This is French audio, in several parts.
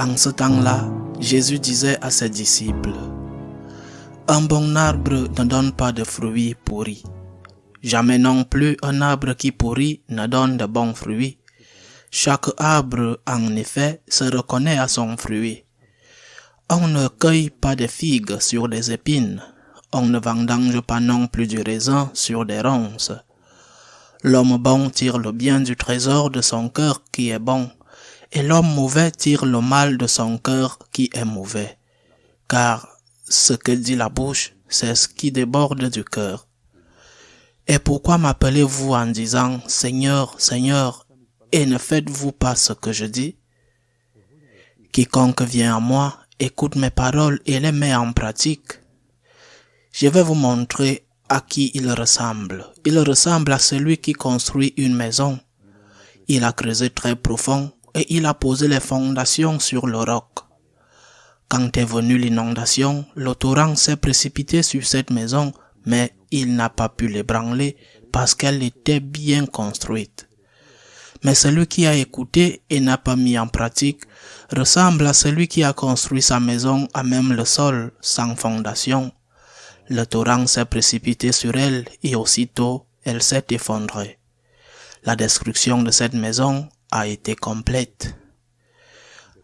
En ce temps-là, Jésus disait à ses disciples, « Un bon arbre ne donne pas de fruits pourris. Jamais non plus un arbre qui pourrit ne donne de bons fruits. Chaque arbre, en effet, se reconnaît à son fruit. On ne cueille pas de figues sur des épines. On ne vendange pas non plus du raisin sur des ronces. L'homme bon tire le bien du trésor de son cœur qui est bon, et l'homme mauvais tire le mal de son cœur qui est mauvais. Car ce que dit la bouche, c'est ce qui déborde du cœur. Et pourquoi m'appelez-vous en disant « Seigneur, Seigneur » et ne faites-vous pas ce que je dis? Quiconque vient à moi, écoute mes paroles et les met en pratique. Je vais vous montrer à qui il ressemble. Il ressemble à celui qui construit une maison. Il a creusé très profond et il a posé les fondations sur le roc. Quand est venue l'inondation, le torrent s'est précipité sur cette maison, mais il n'a pas pu l'ébranler parce qu'elle était bien construite. Mais celui qui a écouté et n'a pas mis en pratique ressemble à celui qui a construit sa maison à même le sol, sans fondation. Le torrent s'est précipité sur elle et aussitôt elle s'est effondrée. La destruction de cette maison a été complète.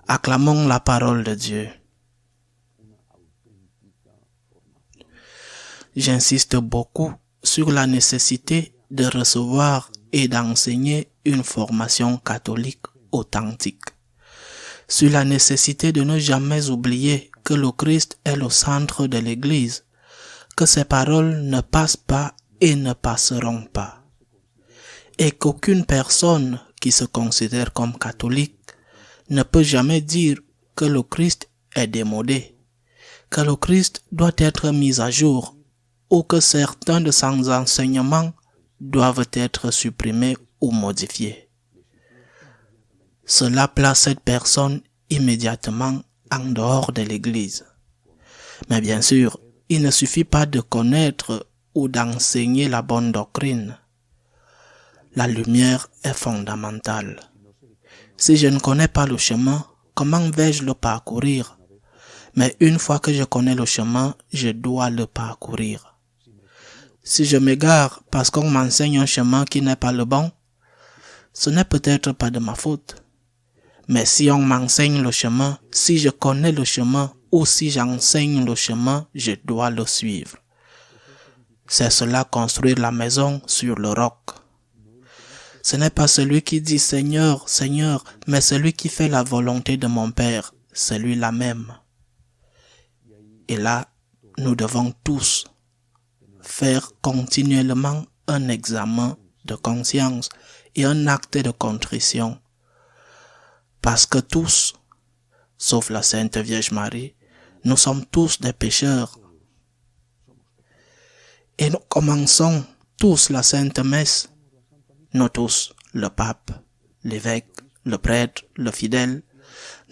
Acclamons la parole de Dieu. J'insiste beaucoup sur la nécessité de recevoir et d'enseigner une formation catholique authentique. Sur la nécessité de ne jamais oublier que le Christ est le centre de l'Église, que ses paroles ne passent pas et ne passeront pas, et qu'aucune personne qui se considère comme catholique ne peut jamais dire que le Christ est démodé, que le Christ doit être mis à jour, ou que certains de ses enseignements doivent être supprimés ou modifiés. Cela place cette personne immédiatement en dehors de l'Église. Mais bien sûr, il ne suffit pas de connaître ou d'enseigner la bonne doctrine. La lumière est fondamentale. Si je ne connais pas le chemin, comment vais-je le parcourir? Mais une fois que je connais le chemin, je dois le parcourir. Si je m'égare parce qu'on m'enseigne un chemin qui n'est pas le bon, ce n'est peut-être pas de ma faute. Mais si on m'enseigne le chemin, si je connais le chemin ou si j'enseigne le chemin, je dois le suivre. C'est cela construire la maison sur le roc. Ce n'est pas celui qui dit Seigneur, Seigneur, mais celui qui fait la volonté de mon Père, celui-là même. Et là, nous devons tous faire continuellement un examen de conscience et un acte de contrition. Parce que tous, sauf la Sainte Vierge Marie, nous sommes tous des pécheurs. Et nous commençons tous la Sainte Messe, nous tous, le pape, l'évêque, le prêtre, le fidèle,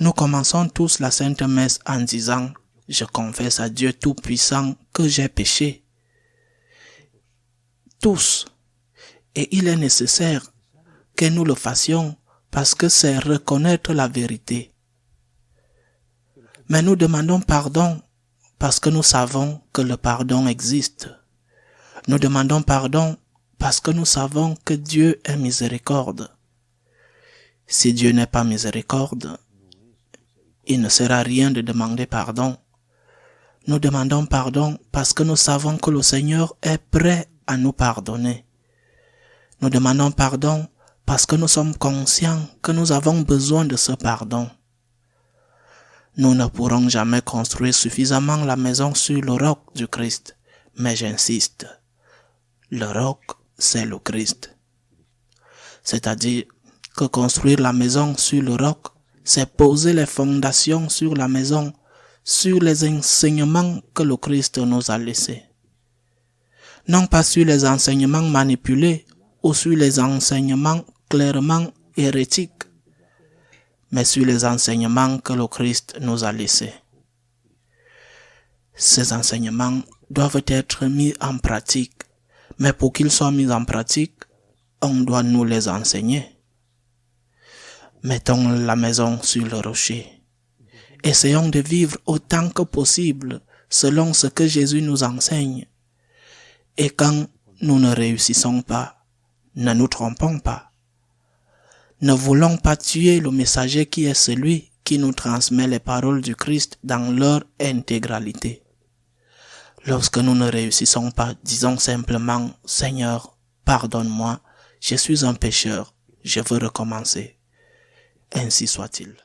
nous commençons tous la Sainte Messe en disant « Je confesse à Dieu Tout-Puissant que j'ai péché ». Tous. Et il est nécessaire que nous le fassions parce que c'est reconnaître la vérité. Mais nous demandons pardon parce que nous savons que le pardon existe. Nous demandons pardon parce que nous savons que Dieu est miséricorde. Si Dieu n'est pas miséricorde, il ne sert à rien de demander pardon. Nous demandons pardon parce que nous savons que le Seigneur est prêt à nous pardonner. Nous demandons pardon parce que nous sommes conscients que nous avons besoin de ce pardon. Nous ne pourrons jamais construire suffisamment la maison sur le roc du Christ, mais j'insiste, le roc, c'est le Christ. C'est-à-dire que construire la maison sur le roc, c'est poser les fondations sur la maison, sur les enseignements que le Christ nous a laissés. Non pas sur les enseignements manipulés ou sur les enseignements clairement hérétiques, mais sur les enseignements que le Christ nous a laissés. Ces enseignements doivent être mis en pratique, mais pour qu'ils soient mis en pratique, on doit nous les enseigner. Mettons la maison sur le rocher. Essayons de vivre autant que possible selon ce que Jésus nous enseigne. Et quand nous ne réussissons pas, ne nous trompons pas. Ne voulons pas tuer le messager qui est celui qui nous transmet les paroles du Christ dans leur intégralité. Lorsque nous ne réussissons pas, disons simplement « Seigneur, pardonne-moi, je suis un pécheur, je veux recommencer. » Ainsi soit-il.